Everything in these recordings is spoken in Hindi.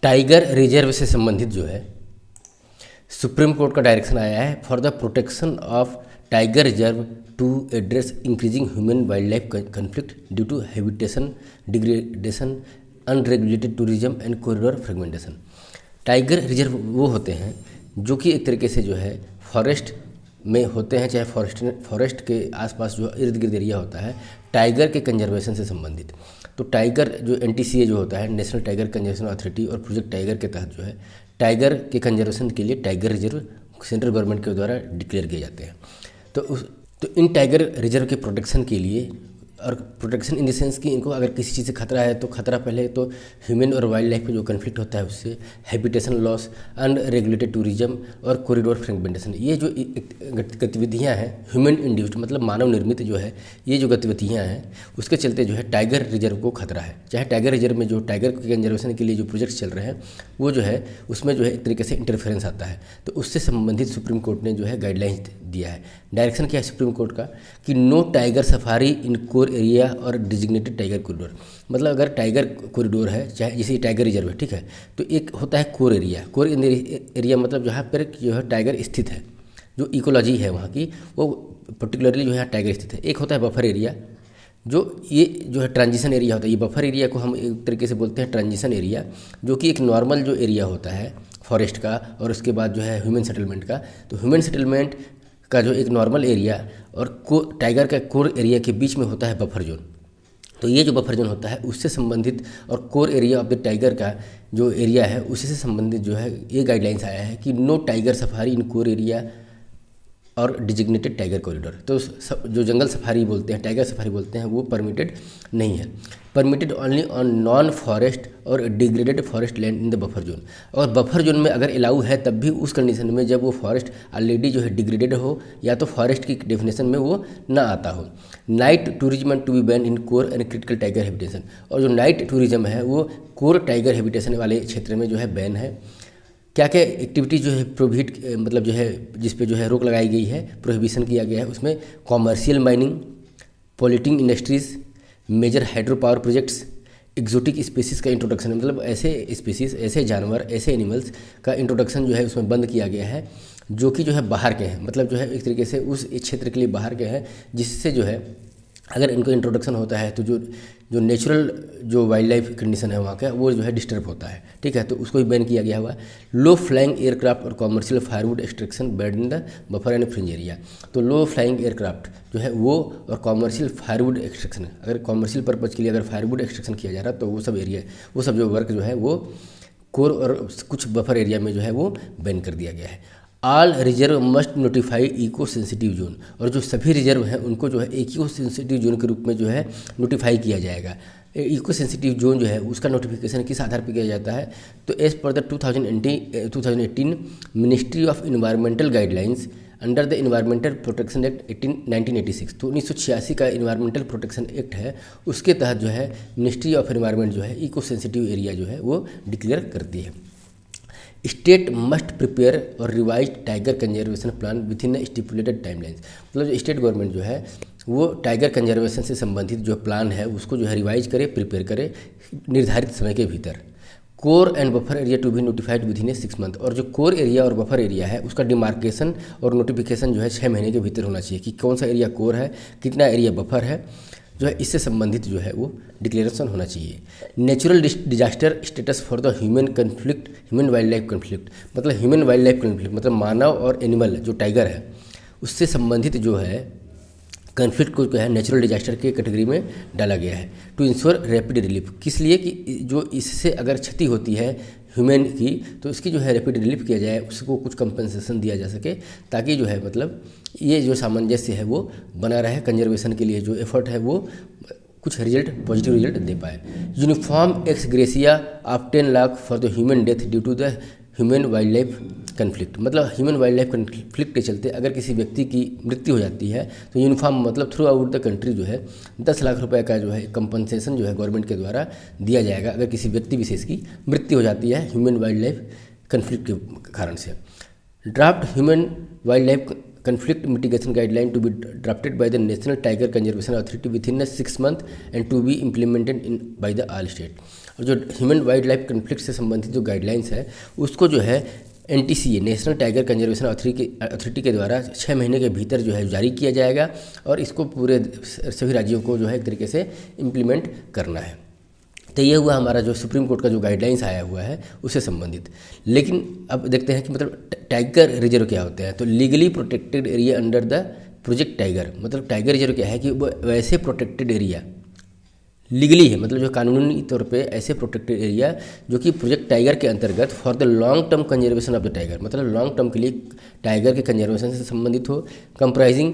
टाइगर रिजर्व से संबंधित जो है सुप्रीम कोर्ट का डायरेक्शन आया है for the protection of tiger reserve to address increasing human wild life conflict due to habitation degradation unregulated tourism and corridor fragmentation. Tiger reserve वो होते हैं जो कि एक तरीके से जो है फॉरेस्ट में होते हैं, चाहे फॉरेस्ट के आसपास जो इर्द गिर्द एरिया होता है टाइगर के कंजर्वेशन से संबंधित। तो टाइगर जो NTCA जो होता है, नेशनल टाइगर कंजर्वेशन अथॉरिटी, और प्रोजेक्ट टाइगर के तहत जो है टाइगर के कंजर्वेशन के लिए टाइगर रिजर्व सेंट्रल गवर्नमेंट के द्वारा डिक्लेयर किए जाते हैं। तो इन टाइगर रिजर्व के प्रोटेक्शन के लिए, और प्रोटेक्शन इन द सेंस कि इनको अगर किसी चीज़ से खतरा है तो खतरा पहले तो ह्यूमन और वाइल्ड लाइफ का जो कन्फ्लिक्ट होता है उससे, हैबिटेशन लॉस, अनरेगुलेटेड टूरिज्म और कॉरिडोर फ्रेगमेंटेशन, ये जो गतिविधियां हैं ह्यूमन इंड्यूस्ड मतलब मानव निर्मित जो है ये जो गतिविधियां हैं उसके चलते जो है टाइगर रिजर्व को खतरा है। चाहे टाइगर रिजर्व में जो टाइगर के कंजर्वेशन के लिए जो प्रोजेक्ट्स चल रहे हैं वो जो है उसमें जो है एक तरीके से इंटरफेरेंस आता है, तो उससे संबंधित सुप्रीम कोर्ट ने जो है गाइडलाइंस दिया है। डायरेक्शन क्या है सुप्रीम कोर्ट का कि नो टाइगर सफारी इन कोर एरिया और डिजिग्नेटेड टाइगर कॉरिडोर। मतलब अगर टाइगर कॉरिडोर है, चाहे जैसे टाइगर रिजर्व है, ठीक है, तो एक होता है कोर एरिया। कोर एरिया मतलब जहाँ पर जो है टाइगर स्थित है, जो इकोलॉजी है वहाँ की वो पर्टिकुलरली जो है टाइगर स्थित है। एक होता है बफर एरिया, जो ये जो है ट्रांजिशन एरिया होता है। ये बफर एरिया को हम एक तरीके से बोलते हैं ट्रांजिशन एरिया, जो कि एक नॉर्मल जो एरिया होता है फॉरेस्ट का और उसके बाद जो है ह्यूमन सेटलमेंट का। तो ह्यूमन सेटलमेंट का जो एक नॉर्मल एरिया और टाइगर का कोर एरिया के बीच में होता है बफर जोन। तो ये जो बफर जोन होता है उससे संबंधित, और core area of the tiger का जो एरिया है उसी से संबंधित जो है ये गाइडलाइंस आया है कि नो टाइगर सफारी इन कोर एरिया और डिजिग्नेटेड टाइगर कॉरिडोर। तो जो जंगल सफारी बोलते हैं, टाइगर सफारी बोलते हैं, वो परमिटेड नहीं है। Permitted only on non forest और degraded forest land in the buffer zone. और बफर जोन में अगर अलाउ है तब भी उस कंडीशन में जब वो फॉरेस्ट ऑलरेडी जो है डिग्रेडेड हो या तो फॉरेस्ट की डेफिनेशन में वो ना आता हो। Night tourism to be ban in core and critical tiger habitation. और जो नाइट टूरिज्म है वो कोर टाइगर हैबिटेशन वाले क्षेत्र में जो है बैन है। क्या क्या एक्टिविटी जो है प्रोहिबिट मतलब जो है जिस पे जो है रोक लगाई गई है, प्रोहिबिशन किया गया है, उसमें commercial mining, polluting industries, major hydro power projects, exotic species का इंट्रोडक्शन, मतलब ऐसे स्पीसीज़, ऐसे जानवर, ऐसे एनिमल्स का इंट्रोडक्शन जो है उसमें बंद किया गया है जो कि जो है बाहर के हैं, मतलब जो है एक तरीके से उस क्षेत्र के लिए बाहर के हैं, जिससे जो है अगर इनको इंट्रोडक्शन होता है तो जो नेचुरल जो वाइल्ड लाइफ कंडीशन है वहाँ का वो जो है डिस्टर्ब होता है, ठीक है, तो उसको भी बैन किया गया हुआ है। लो फ्लाइंग एयरक्राफ्ट और commercial firewood extraction ban in the buffer and fringe area. तो लो फ्लाइंग एयरक्राफ्ट जो है वो और कॉमर्शियल फायरवुड एक्सट्रैक्शन, अगर कॉमर्शियल पर्पज़ के लिए अगर फायरवुड एक्सट्रैक्शन किया जा रहा है तो वो सब एरिया, वो सब जो वर्क जो है वो कोर और कुछ बफर एरिया में जो है वो बैन कर दिया गया है। All reserve must notify eco sensitive zone. और जो सभी रिजर्व हैं उनको जो है इको सेंसिटिव जोन के रूप में जो है नोटिफाई किया जाएगा। इको सेंसिटिव जोन जो है उसका नोटिफिकेशन किस आधार पर किया जाता है, तो as per the 2018 ministry of environmental guidelines under the environmental protection act 1986। तो 1986 का इन्वायरमेंटल प्रोटेक्शन एक्ट है, उसके तहत जो है मिनिस्ट्री ऑफ इन्वायरमेंट जो है इको सेंसिटिव एरिया जो है वो डिक्लेयर करती है। स्टेट मस्ट प्रिपेयर और revise tiger conservation plan with in stipulated timelines. मतलब जो स्टेट गवर्नमेंट जो है वो टाइगर कंजर्वेशन से संबंधित जो प्लान है उसको जो है रिवाइज करे, प्रिपेयर करे निर्धारित समय के भीतर। Core and buffer area to be notified within 6 month. और जो कोर एरिया और बफर एरिया है उसका डिमार्केशन और नोटिफिकेशन जो है 6 महीने के भीतर होना चाहिए कि कौन सा एरिया कोर है, कितना एरिया बफर है, जो है इससे संबंधित जो है वो डिक्लेरेशन होना चाहिए। Natural disaster status for the human conflict, human wild life conflict, मतलब ह्यूमन वाइल्ड लाइफ कन्फ्लिक्ट मतलब मानव और एनिमल जो टाइगर है उससे संबंधित जो है कन्फ्लिक्ट को जो है नेचुरल डिजास्टर के कैटेगरी में डाला गया है। टू इंश्योर रैपिड रिलीफ, किस लिए कि जो इससे अगर क्षति होती है ह्यूमन की तो इसकी जो है रैपिड रिलीफ किया जाए, उसको कुछ कंपनसेशन दिया जा सके, ताकि जो है मतलब ये जो सामंजस्य है वो बना रहे, कंजर्वेशन के लिए जो एफर्ट है वो कुछ रिजल्ट, पॉजिटिव रिजल्ट दे पाए। Uniform ex gratia of 10 lakh for the human death due to the human wild life conflict. मतलब ह्यूमन वाइल्ड लाइफ कन्फ्लिक्ट के चलते अगर किसी व्यक्ति की मृत्यु हो जाती है तो यूनिफॉर्म मतलब थ्रू आउट द कंट्री जो है 10 लाख रुपए का जो है कंपनसेशन जो है गवर्नमेंट के द्वारा दिया जाएगा अगर किसी व्यक्ति विशेष की मृत्यु हो जाती है ह्यूमन वाइल्ड लाइफ कन्फ्लिक्ट के कारण से। Draft human wild life conflict mitigation guideline to be drafted by the National Tiger Conservation Authority within 6 month and to be implemented in by the all state। और जो ह्यूमन वाइल्ड लाइफ कन्फ्लिक्ट से संबंधित जो गाइडलाइंस है उसको जो है NTCA national tiger conservation authority के द्वारा 6 महीने के भीतर जो है जारी किया जाएगा और इसको पूरे सभी राज्यों को जो है एक तरीके से इम्प्लीमेंट करना है। तो ये हुआ हमारा जो सुप्रीम कोर्ट का जो गाइडलाइंस आया हुआ है उससे संबंधित। लेकिन अब देखते हैं कि मतलब टाइगर रिजर्व क्या होते हैं। तो legally protected area under the project tiger, मतलब टाइगर रिजर्व क्या है कि वो वैसे प्रोटेक्टेड एरिया लीगली है, मतलब जो कानूनी तौर पे ऐसे प्रोटेक्टेड एरिया जो कि प्रोजेक्ट टाइगर के अंतर्गत for the long term conservation of the tiger, मतलब लॉन्ग टर्म के लिए टाइगर के कंजर्वेशन से संबंधित हो, कंप्राइजिंग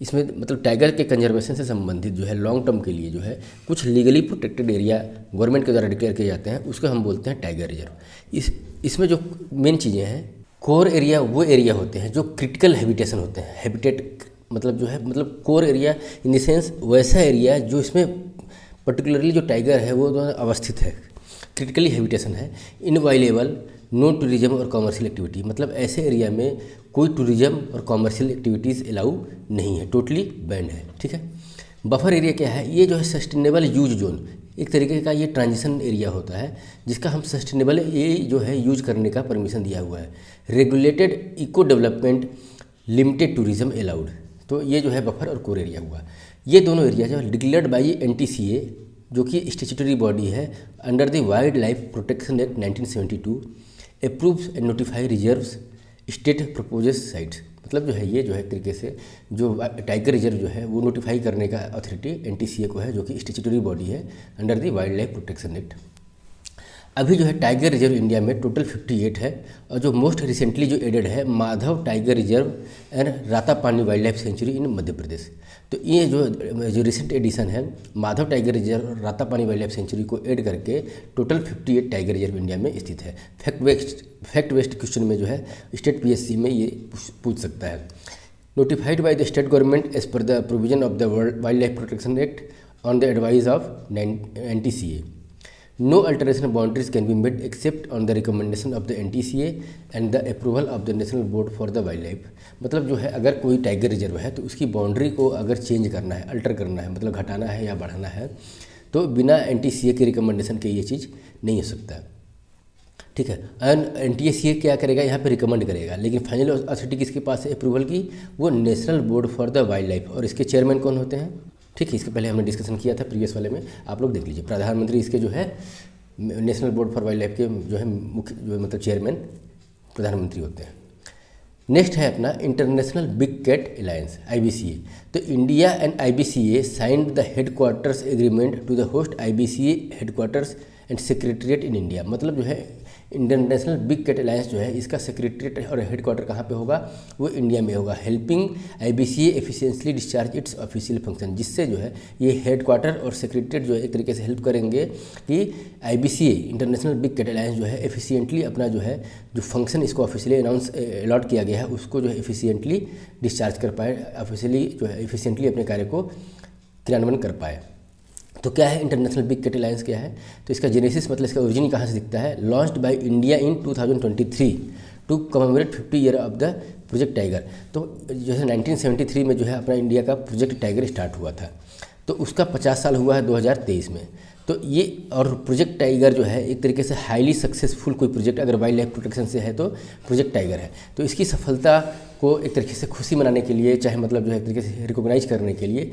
इसमें मतलब टाइगर के कंजर्वेशन से संबंधित जो है लॉन्ग टर्म के लिए जो है कुछ लीगली प्रोटेक्टेड एरिया गवर्नमेंट के द्वारा डिक्लेयर किए जाते हैं, उसको हम बोलते हैं टाइगर रिजर्व। इसमें जो मेन चीज़ें हैं, कोर एरिया वो एरिया होते हैं जो क्रिटिकल हैबिटेशन होते हैं, हैबिटेट मतलब जो है मतलब core area in the sense वैसा एरिया जो इसमें पर्टिकुलरली जो टाइगर है वो अवस्थित है, क्रिटिकली हैबिटेशन है, इनवाइलेबल नो टूरिज्म और कॉमर्शियल एक्टिविटी, मतलब ऐसे एरिया में कोई टूरिज्म और कॉमर्शियल एक्टिविटीज़ अलाउ नहीं है, टोटली बैंड है। ठीक है। बफर एरिया क्या है, ये जो है सस्टेनेबल यूज जोन, एक तरीके का ये ट्रांजिशन एरिया होता है जिसका हम सस्टेनेबल ये जो है यूज करने का परमिशन दिया हुआ है। Regulated eco development, limited tourism allowed, तो ये जो है बफर और कोर एरिया हुआ। ये दोनों एरिया जो डिक्लेयर्ड बाई NTCA जो कि स्टेचुटरी बॉडी है under the wild life protection act 1972, approves and notify reserves state proposes sites, मतलब जो है ये जो है एक तरीके से जो टाइगर रिजर्व जो है वो नोटिफाई करने का अथॉरिटी NTCA को है जो कि स्टेचुटरी बॉडी है under the wild life protection act. अभी जो है टाइगर रिजर्व इंडिया में टोटल 58 है और जो मोस्ट रिसेंटली जो एडेड है Madhav tiger reserve and Ratapani wild life sanctuary in Madhya Pradesh. तो ये जो रिसेंट एडिशन है माधव टाइगर रिजर्व और रातापानी वाइल्ड लाइफ सेंचुरी को ऐड करके टोटल 58 टाइगर रिजर्व इंडिया में स्थित है। फैक्ट बेस्ड क्वेश्चन में जो है स्टेट PSC में ये पूछ सकता है। Notified by the state government as per the provision of the wild life protection act on the advice of NTCA। No alteration boundaries can be made except on the recommendation of the NTCA and the approval of the National Board for the Wildlife। मतलब जो है अगर कोई टाइगर रिजर्व है तो उसकी बाउंड्री को अगर चेंज करना है, अल्टर करना है, मतलब घटाना है या बढ़ाना है तो बिना NTCA के रिकमेंडेशन के ये चीज़ नहीं हो सकता। ठीक है। एंड NTCA क्या करेगा, यहाँ पे रिकमेंड करेगा, लेकिन फाइनल अथॉरिटी किसके पास है अप्रूवल की, वो national board for the wild life. और इसके चेयरमैन कौन होते हैं, ठीक है, इसके पहले हमने डिस्कशन किया था प्रीवियस वाले में, आप लोग देख लीजिए। प्रधानमंत्री इसके जो है national board for wild life के जो है मुख्य जो मतलब चेयरमैन प्रधानमंत्री होते हैं। नेक्स्ट है अपना international big cat alliance IBCA। तो India and IBCA signed the headquarters agreement to the host IBCA headquarters and secretariat in India. मतलब जो है इंटरनेशनल बिग कैट अलायंस जो है इसका सेक्रेटरीट और हेडक्वार्टर कहाँ पे होगा, वो इंडिया में होगा। Helping IBCA efficiently discharge it's official function, जिससे जो है ये हेडक्वार्टर और सेक्रेटरीट जो है एक तरीके से हेल्प करेंगे कि IBCA international big cat alliance जो है एफिशिएंटली अपना जो है जो फंक्शन इसको ऑफिशियली अलॉट किया गया है उसको जो है एफिशिएंटली डिस्चार्ज कर पाए, ऑफिशियली जो है एफिशिएंटली अपने कार्य को क्रियान्वयन कर पाए। तो क्या है इंटरनेशनल बिग कैट अलायंस क्या है, तो इसका जेनेसिस मतलब इसका ओरिजिन कहाँ से दिखता है, launched by India in 2023 to commemorate 50 year of the project tiger. तो जो है 1973 में जो है अपना इंडिया का प्रोजेक्ट टाइगर स्टार्ट हुआ था, तो उसका 50 साल हुआ है 2023 में। तो ये और प्रोजेक्ट टाइगर जो है एक तरीके से हाईली सक्सेसफुल कोई प्रोजेक्ट अगर वाइल्ड लाइफ प्रोटेक्शन से है तो प्रोजेक्ट टाइगर है। तो इसकी सफलता को एक तरीके से खुशी मनाने के लिए, चाहे मतलब जो है एक तरीके से रिकॉग्नाइज करने के लिए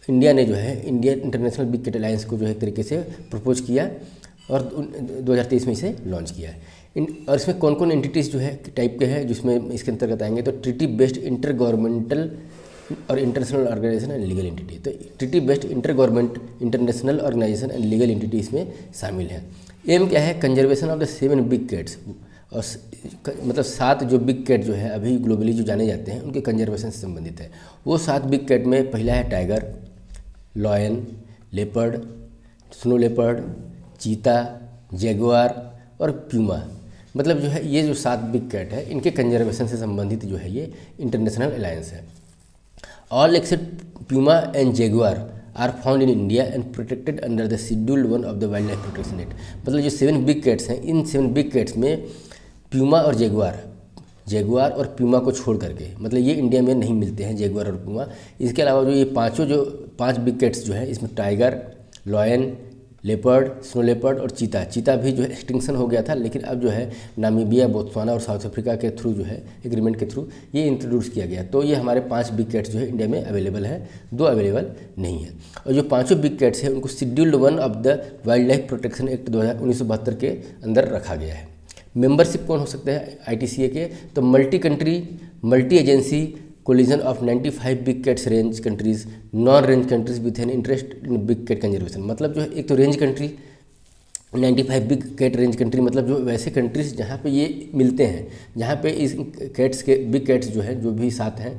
इंडिया ने जो है India international big cat alliance को जो है एक तरीके से प्रपोज किया और 2023 में इसे लॉन्च किया है। और इसमें कौन कौन एंटिटीज़ जो है टाइप के हैं जिसमें इसके अंतर्गत आएंगे, तो ट्रीटी बेस्ड इंटर गवर्नमेंटल और international organisation and legal entity. तो treaty based inter government international organisation and legal entity इसमें शामिल है। एम क्या है, conservation of the 7 big cats, और मतलब 7 जो बिग कैट जो है अभी ग्लोबली जो जाने जाते हैं उनके कंजर्वेशन से संबंधित है। वो 7 बिग कैट में पहला है tiger, lion, leopard, snow leopard, चीता, जैगुआर और प्यूमा। मतलब जो है ये जो 7 बिग कैट है इनके कंजर्वेशन से संबंधित जो है ये इंटरनेशनल अलायंस है। All except puma and jaguar are found in India and protected under the scheduled 1 of the wild life protection act. मतलब जो 7 बिग कैट्स हैं इन 7 बिग कैट्स में प्यूमा और जैगुआर जैगुआर और प्यूमा को छोड़ करके, मतलब ये इंडिया में नहीं मिलते हैं जैगुआर और प्यूमा। इसके अलावा जो ये पांचों जो 5 बिग कैट्स जो है इसमें tiger, lion, leopard, snow leopard और चीता भी जो है एक्सटिंक्शन हो गया था, लेकिन अब जो है नामीबिया, बोत्सवाना और साउथ अफ्रीका के थ्रू जो है एग्रीमेंट के थ्रू ये इंट्रोड्यूस किया गया। तो ये हमारे 5 बिग कैट्स जो है इंडिया में अवेलेबल है, 2 अवेलेबल नहीं है। और जो पांचों बिग कैट्स हैं उनको scheduled 1 of the wild life protection act 1972 के अंदर रखा गया है। मेंबरशिप कौन हो सकते हैं ITCA के? तो multi country, multi agency coalition of 95 big cats range countries, non range countries with an interest in big cat conservation. मतलब जो है एक तो range country 95 big cat range country, मतलब जो वैसे कंट्रीज जहाँ पे ये मिलते हैं, जहाँ पे इस कैट्स के बिग कैट्स जो है जो भी साथ हैं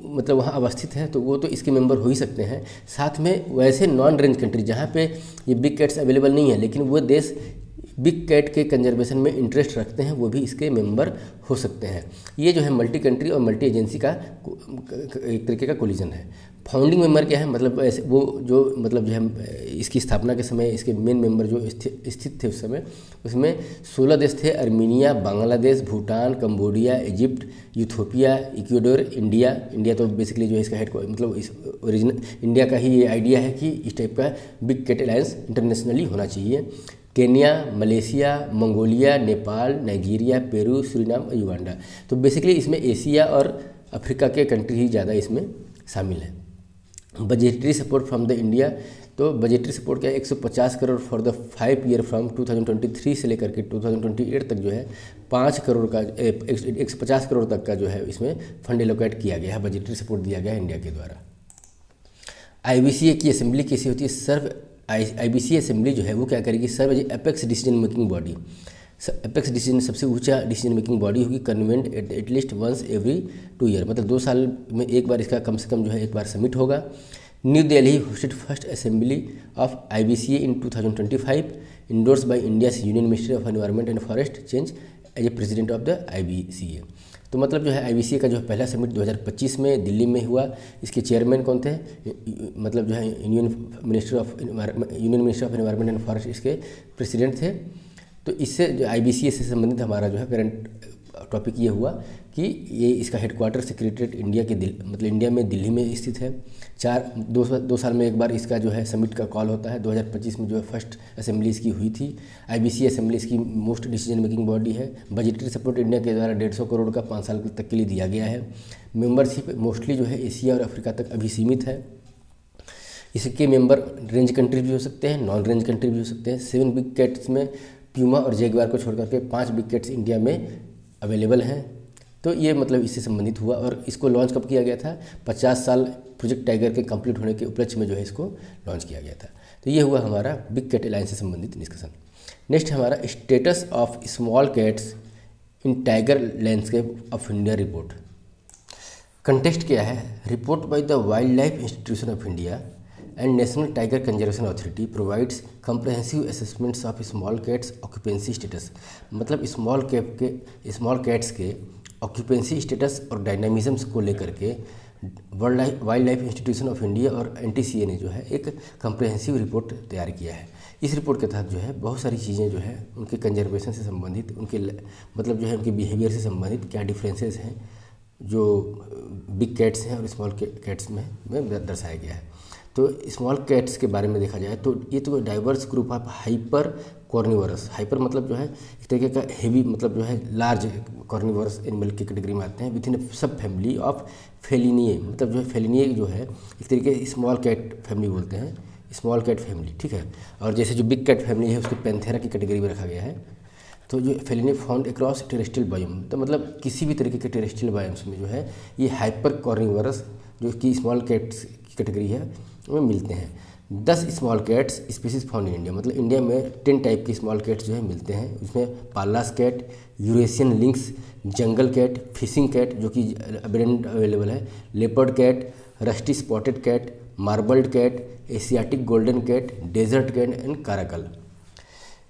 मतलब वहाँ अवस्थित हैं, तो वो तो इसके मेंबर हो ही सकते हैं। साथ में वैसे नॉन रेंज कंट्री जहाँ पे ये बिग कैट्स अवेलेबल नहीं है लेकिन वो देश बिग कैट के कंजर्वेशन में इंटरेस्ट रखते हैं, वो भी इसके मेंबर हो सकते हैं। ये जो है मल्टी कंट्री और मल्टी एजेंसी का एक तरीके का कोलिजन है। फाउंडिंग मेंबर क्या है? मतलब ऐसे वो जो मतलब जो है इसकी स्थापना के समय इसके मेन मेंबर जो स्थित थे उस समय, उसमें 16 देश थे। Armenia, Bangladesh, Bhutan, Cambodia, Egypt, Ethiopia, Ecuador, India तो बेसिकली जो है इसका हेड मतलब इस ओरिजिनल इंडिया का ही ये आइडिया है कि इस टाइप का बिग कैट अलायंस इंटरनेशनली होना चाहिए। Kenya, Malaysia, Mongolia, Nepal, Nigeria, Peru, Suriname और युगांडा। तो बेसिकली इसमें एशिया और अफ्रीका के कंट्री ही ज़्यादा इसमें शामिल हैं। Budgetary support from the India, तो बजटरी सपोर्ट क्या है? 150 crore for the 5 year from 2023 से लेकर के 2028 तक जो है 5 करोड़ का 150 करोड़ तक का जो है इसमें फंड एलोकेट किया गया है, बजटरी सपोर्ट दिया गया है इंडिया के द्वारा। IBCA की असेंबली कैसी होती है? IBCA असेंबली जो है वो क्या करेगी? Serve as apex decision making body. Apex decision सबसे ऊंचा डिसीजन मेकिंग बॉडी होगी, convene at least once every 2 year, मतलब 2 साल में एक बार इसका कम से कम जो है एक बार समिट होगा। New Delhi hosted first assembly of IBCA in 2025, endorse by India's union ministry of environment and forest change as a president of the IBCA। तो मतलब जो है IBCA का जो पहला समिट 2025 में दिल्ली में हुआ। इसके चेयरमैन कौन थे? मतलब जो है union minister of environment and forest इसके प्रेसिडेंट थे। तो इससे जो IBCA से संबंधित हमारा जो है करंट टॉपिक ये हुआ कि ये इसका हेडक्वार्टर सेक्रेटरीट इंडिया के मतलब इंडिया में दिल्ली में स्थित है। 2 साल में एक बार इसका जो है समिट का कॉल होता है। 2025 में जो है फर्स्ट असेंबली इसकी हुई थी। IBCA असेंबली इसकी मोस्ट डिसीजन मेकिंग बॉडी है। बजटरी सपोर्ट इंडिया के द्वारा 150 करोड़ का 5 साल तक के लिए दिया गया है। मेंबरशिप मोस्टली जो है एशिया और अफ्रीका तक अभी सीमित है। इसके मेंबर रेंज कंट्री भी हो सकते हैं, नॉन रेंज कंट्री भी हो सकते हैं। 7 बिग कैट्स में प्यूमा और जैगुआर को छोड़ करके 5 बिग कैट्स इंडिया में अवेलेबल हैं। तो ये मतलब इससे संबंधित हुआ। और इसको लॉन्च कब किया गया था? 50 साल प्रोजेक्ट टाइगर के कंप्लीट होने के उपलक्ष्य में जो है इसको लॉन्च किया गया था। तो ये हुआ हमारा बिग कैट अलायंस से संबंधित डिस्कशन। नेक्स्ट हमारा status of small cats in tiger landscape of India report. Context क्या है? Report by the wild life institution of India and National Tiger Conservation Authority provides comprehensive assessments of small cats occupancy status। मतलब स्मॉल कैट्स के ऑक्यूपेंसी स्टेटस और डायनामिज्म्स को लेकर के wild life institution of India और NTCA ने जो है एक कम्प्रहेंसिव रिपोर्ट तैयार किया है। इस रिपोर्ट के तहत जो है बहुत सारी चीज़ें जो है उनके कंजर्वेशन से संबंधित, उनके मतलब जो है उनके बिहेवियर से संबंधित क्या डिफरेंसेस हैं जो बिग कैट्स हैं और स्मॉल कैट्स में दर्शाया गया है। तो स्मॉल कैट्स के बारे में देखा जाए तो ये तो diverse group of hyper carnivorous, hyper मतलब जो है इस तरीके का हेवी मतलब जो है लार्ज कॉर्निवोरस एनिमल की कैटेगरी में आते हैं विद इन सब फैमिली ऑफ फेलिनिए। मतलब जो है फेलिनिए जो है इस तरीके स्मॉल कैट फैमिली बोलते हैं, स्मॉल कैट फैमिली, ठीक है। और जैसे जो बिग कैट फैमिली है उसको पैंथेरा की कैटेगरी में रखा गया है। तो जो Fellini found across terrestrial biome, तो मतलब किसी भी तरीके के टेरेस्ट्रियल बायोम्स में जो है ये हाइपर कॉर्निवोरस जो कि स्मॉल कैट्स की कैटेगरी है में मिलते हैं। 10 small cats species found in India, मतलब इंडिया में 10 टाइप के स्मॉल कैट्स जो है मिलते हैं। उसमें Pallas cat, Eurasian lynx, jungle cat, fishing cat जो कि अबेंडेंट अवेलेबल है, leopard cat, rusty spotted cat, marbled cat, Asiatic golden cat, desert cat and caracal.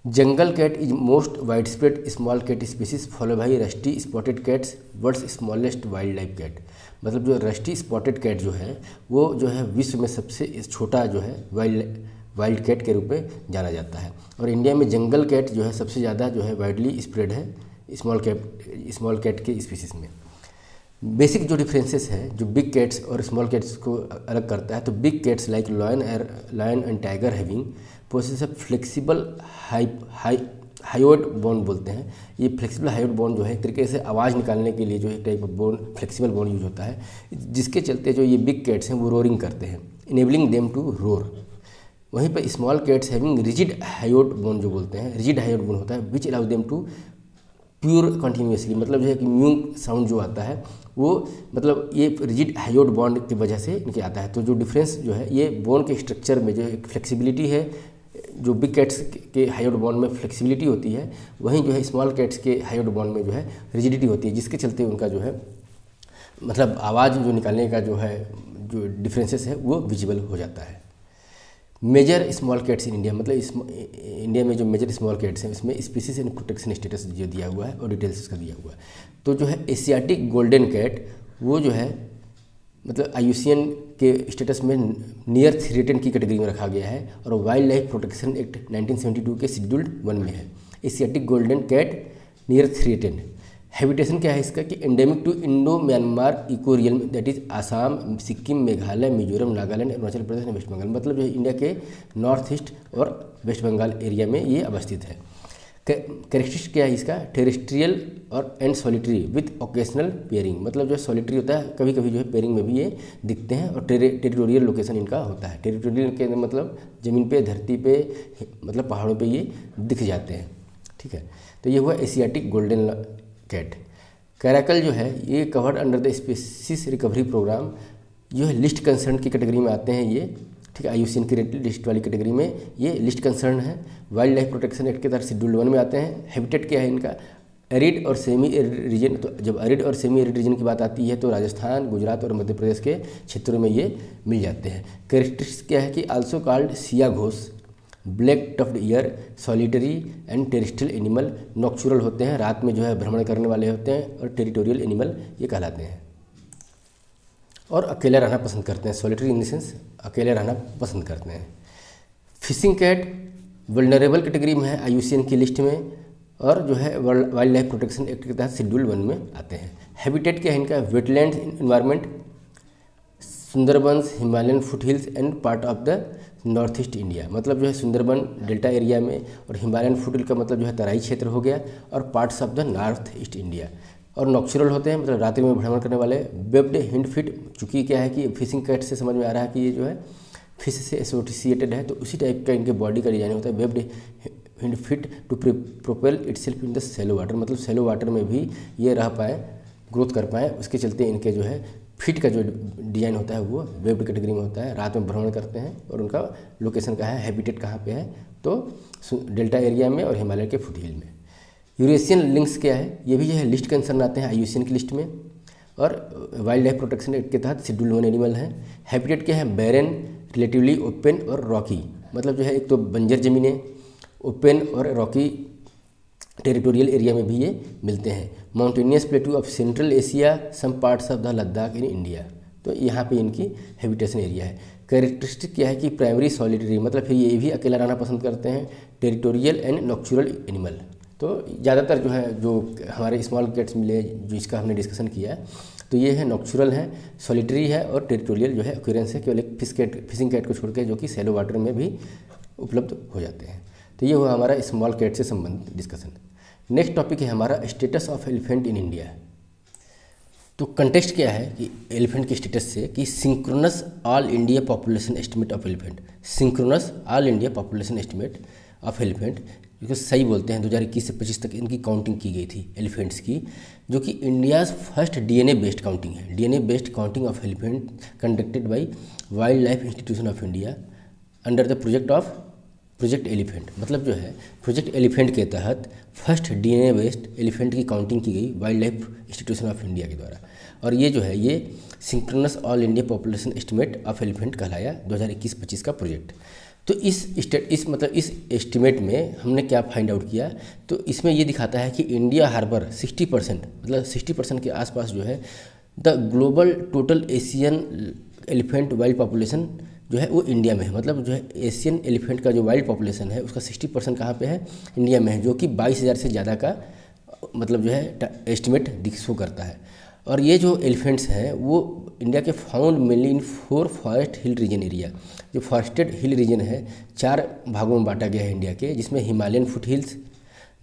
Jungle cat is most wide spread small cat species follow by rusty spotted cats world's smallest wild life cat. मतलब जो रस्टी स्पॉटेड कैट जो है वो जो है विश्व में सबसे छोटा जो है वाइल्ड कैट के रूप में जाना जाता है। और इंडिया में जंगल कैट जो है सबसे ज़्यादा जो है वाइडली स्प्रेड है स्मॉल कैट के स्पीसीज में। बेसिक जो डिफरेंसेस है जो बिग कैट्स और स्मॉल कैट्स को अलग करता है, तो big cats like lion and tiger having possess a flexible hyoid bone बोलते हैं। ये फ्लेक्सिबल हायोइड बोन जो है एक तरीके से आवाज़ निकालने के लिए जो है एक type of bone, flexible bone use होता है, जिसके चलते जो ये बिग कैट्स हैं वो रोरिंग करते हैं, इनेबलिंग देम टू रोर। वहीं पर small cats having rigid hyoid bone जो बोलते हैं, रिजिड हायोइड बोन होता है which allow them to purr continuously, मतलब जो है कि म्यू साउंड जो आता है वो मतलब ये रिजिड हायोइड बॉन्ड की वजह से इनके आता है। तो जो डिफरेंस जो है ये बोन के स्ट्रक्चर में जो एक फ्लेक्सिबिलिटी है, जो बिग कैट्स के हायोइड बॉन्ड में फ्लेक्सिबिलिटी होती है, वहीं जो है स्मॉल कैट्स के हायोइड बॉन्ड में जो है रिजिडिटी होती है, जिसके चलते उनका जो है मतलब आवाज़ जो निकालने का जो है जो डिफरेंसेस है वो विजिबल हो जाता है। Major small cats in India, मतलब इंडिया में जो मेजर स्मॉल कैट्स हैं इसमें स्पीसीज एंड प्रोटेक्शन स्टेटस जो दिया हुआ है और डिटेल्स इसका दिया हुआ है। तो जो है एशियाटिक गोल्डन कैट वो जो है मतलब IUCN के स्टेटस में नियर थ्रेटेंड की कैटेगरी में रखा गया है और वाइल्ड लाइफ प्रोटेक्शन एक्ट 1972 के शेड्यूल्ड 1 में है। Asiatic golden cat near threatened. Habitation क्या है इसका कि endemic to Indo Myanmar eco realm, that is Assam, Sikkim, Meghalaya, Mizoram, Nagaland, Arunachal Pradesh and West Bengal, मतलब जो है इंडिया के नॉर्थ ईस्ट और वेस्ट बंगाल एरिया में ये अवस्थित है। कैरेक्टरिस्टिक क्या है इसका, टेरेस्ट्रियल और and solitary with occasional pairing, मतलब जो है सॉलिटरी होता है, कभी कभी जो है पेयरिंग में भी ये दिखते हैं, और टेरिटोरियल लोकेशन इनका होता है। टेरिटोरियल के मतलब ज़मीन पे, धरती पे, मतलब पहाड़ों पे ये दिख जाते हैं। ठीक है, तो ये हुआ एशियाटिक गोल्डन कैट। कैराकल जो है ये covered under the species recovery programme, जो है लिस्ट कंसर्न की कैटेगरी में आते हैं ये। ठीक है, IUCN की लिस्ट वाली कैटेगरी में ये लिस्ट कंसर्न है। वाइल्ड लाइफ प्रोटेक्शन एक्ट के तहत शेड्यूल 1 में आते हैं। हैबिटेट क्या है इनका, एरिड और सेमी एरिड रीजन। तो जब एरिड और सेमी एरिड रीजन की बात आती है तो राजस्थान, गुजरात और मध्य प्रदेश के क्षेत्रों में ये मिल जाते हैं। कैरेक्टरिस्टिक्स क्या है कि आल्सो कॉल्ड सिया घोष, black tufted ear, solitary and terrestrial animal, nocturnal होते हैं, रात में जो है भ्रमण करने वाले होते हैं, और टेरिटोरियल एनिमल ये कहलाते हैं। और अकेले रहना पसंद करते हैं, सॉलिटरी इन द सेंस अकेले रहना पसंद करते हैं। फिशिंग कैट वल्नरेबल कैटेगरी में है IUCN की लिस्ट में, और जो है वाइल्ड लाइफ प्रोटेक्शन एक्ट के तहत शेड्यूल 1 में आते हैं। हैबिटेट क्या है इनका, wetland environment, Sundarbans, Himalayan foothills and part of the north east India, मतलब जो है सुंदरबन डेल्टा एरिया में, और हिमालयन फुटहिल का मतलब जो है तराई क्षेत्र हो गया, और parts of the north east India. और नॉक्चुरल होते हैं, मतलब रात्रि में भ्रमण करने वाले। वेब्ड हिंड फिट, चूँकि क्या है कि फिशिंग कैट से समझ में आ रहा है कि ये जो है फिश से एसोसिएटेड है, तो उसी टाइप का इनके बॉडी का डिजाइन होता है। Webbed hind feet to propel itself in the shallow water, मतलब सेलो वाटर में भी ये रह पाए, ग्रोथ कर पाए, उसके चलते इनके जो है फिट का जो डिजाइन होता है वो वेब्ड कैटेगरी में होता है। रात में भ्रमण करते हैं, और उनका लोकेशन कहाँ है, हैबिटेट कहाँ पे है, तो डेल्टा एरिया में और हिमालय के फुटहिल में। यूरेशियन लिंक्स क्या है, ये भी जो है लिस्ट कंसर्न आते हैं IUCN की लिस्ट में, और वाइल्ड लाइफ प्रोटेक्शन एक्ट के तहत शेड्यूल 1 एनिमल है। हैबिटेट क्या है, बैरन, रिलेटिवली ओपन और रॉकी, मतलब जो है एक तो बंजर ज़मीनें, ओपन और रॉकी टेरिटोरियल एरिया में भी ये मिलते हैं। Mountainous plateau of central Asia, some parts of the Ladakh in India, तो यहाँ पे इनकी हैबिटेशन एरिया है। कैरेक्टरिस्टिक क्या है कि प्राइमरी सॉलिटरी, मतलब फिर ये भी अकेला रहना पसंद करते हैं। टेरिटोरियल एंड नॉक्चुरल एनिमल, तो ज़्यादातर जो है जो हमारे स्मॉल कैट्स मिले जो इसका हमने डिस्कशन किया, तो ये है नॉक्चुरल है, सॉलिटरी है, और टेरिटोरियल जो है ऑक्यूरेंस है, केवल एक फिशिंग कैट को छोड़ के, जो कि सैलो वाटर में भी उपलब्ध हो जाते हैं। तो ये हुआ हमारा स्मॉल कैट से संबंधित डिस्कशन। नेक्स्ट टॉपिक है हमारा status of elephant in India. तो कंटेक्स्ट क्या है कि एलिफेंट के स्टेटस से कि synchronous all India population estimate of elephant, synchronous all India population estimate of elephant, जो सही बोलते हैं 2021 से 25 तक इनकी काउंटिंग की गई थी एलिफेंट्स की, जो कि India's first DNA based counting है। DNA based counting of elephant conducted by wild life institution of India under the project elephant, मतलब जो है प्रोजेक्ट एलिफेंट के तहत फर्स्ट DNA बेस्ड एलिफेंट की काउंटिंग की गई wild life institution of India के द्वारा। और ये जो है ये synchronous all India population estimate of elephant कहलाया 2021-25 का प्रोजेक्ट। तो इस एस्टिमेट में हमने क्या फाइंड आउट किया, तो इसमें ये दिखाता है कि इंडिया हार्बर 60%, मतलब 60% के आसपास जो है the global total Asian elephant wild population जो है वो इंडिया में है। मतलब जो है एशियन एलिफेंट का जो वाइल्ड पॉपुलेशन है उसका 60% कहाँ पे है, इंडिया में है, जो कि 22,000 से ज़्यादा का मतलब जो है एस्टिमेट शो करता है। और ये जो एलिफेंट्स हैं वो इंडिया के found mainly in 4 forest hill region area. जो फॉरेस्टेड हिल रीजन है 4 भागों में बांटा गया है इंडिया के, जिसमें Himalayan foot hills,